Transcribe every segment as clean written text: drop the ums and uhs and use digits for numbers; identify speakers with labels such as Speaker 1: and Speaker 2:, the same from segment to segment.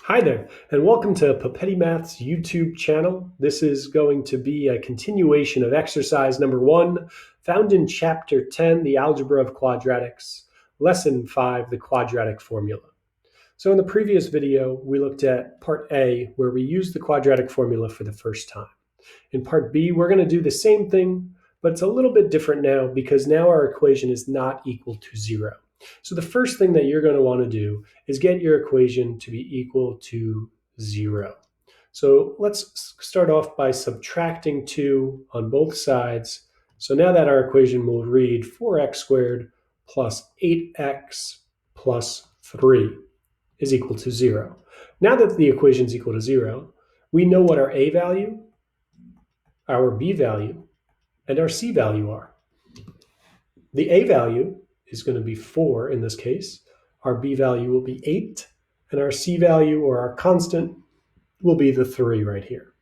Speaker 1: Hi there, and welcome to Papetti Math's YouTube channel. This is going to be a continuation of exercise number 1, found in Chapter 10, the Algebra of Quadratics, Lesson 5, the Quadratic Formula. So in the previous video, we looked at Part A, where we used the quadratic formula for the first time. In Part B, we're going to do the same thing, but it's a little bit different now because now our equation is not equal to 0. So the first thing that you're going to want to do is get your equation to be equal to 0. So let's start off by subtracting 2 on both sides. So now that our equation will read 4x squared plus 8x plus 3 is equal to 0. Now that the equation is equal to 0, we know what our a value, our b value, and our c value are. The a value is going to be 4 in this case. Our b value will be 8, and our c value, or our constant, will be the 3 right here.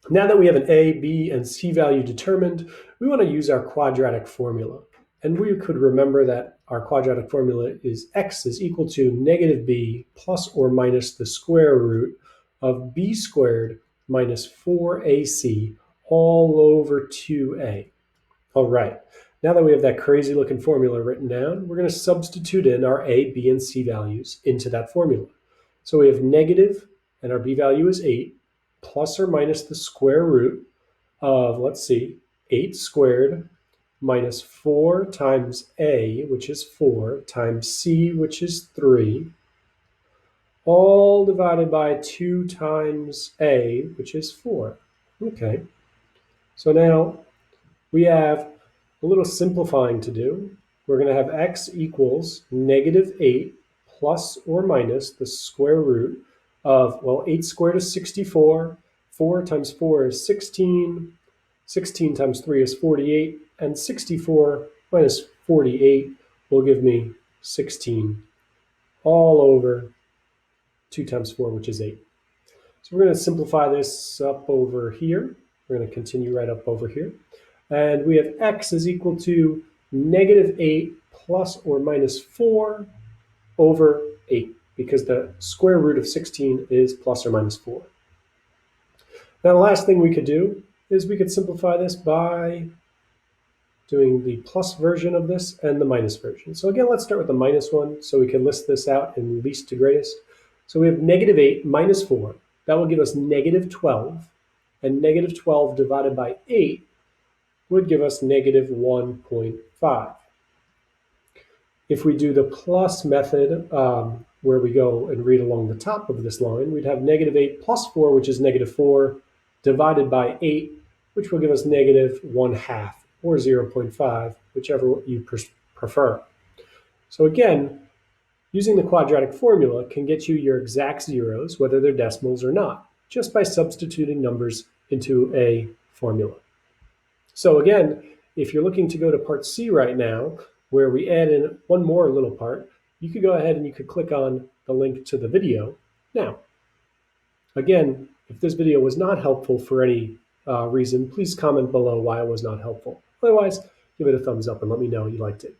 Speaker 1: Now that we have an a, b, and c value determined, we want to use our quadratic formula. And we could remember that our quadratic formula is x is equal to negative b plus or minus the square root of b squared minus 4ac all over 2a. All right, now that we have that crazy looking formula written down, we're going to substitute in our a, b, and c values into that formula. So we have negative, and our b value is 8, plus or minus the square root of, let's see, 8 squared minus 4 times a, which is 4, times c, which is 3, all divided by 2 times a, which is 4. Okay, so now we have a little simplifying to do. We're going to have x equals negative 8 plus or minus the square root of, well, 8 squared is 64, 4 times 4 is 16, 16 times 3 is 48, and 64 minus 48 will give me 16 all over 2 times 4, which is 8. So we're going to simplify this up over here. We're going to continue right up over here. And we have x is equal to negative 8 plus or minus 4 over 8, because the square root of 16 is plus or minus 4. Now the last thing we could do is we could simplify this by doing the plus version of this and the minus version. So again, let's start with the minus one so we can list this out in least to greatest. So we have negative 8 minus 4. That will give us negative 12. And negative 12 divided by 8 would give us negative 1.5. If we do the plus method, where we go and read along the top of this line, we'd have negative 8 plus 4, which is negative 4, divided by 8, which will give us negative 1/2, or 0.5, whichever you prefer. So again, using the quadratic formula can get you your exact zeros, whether they're decimals or not, just by substituting numbers into a formula. So again, if you're looking to go to part C right now, where we add in one more little part, you could go ahead and you could click on the link to the video now. Again, if this video was not helpful for any reason, please comment below why it was not helpful. Otherwise, give it a thumbs up and let me know you liked it.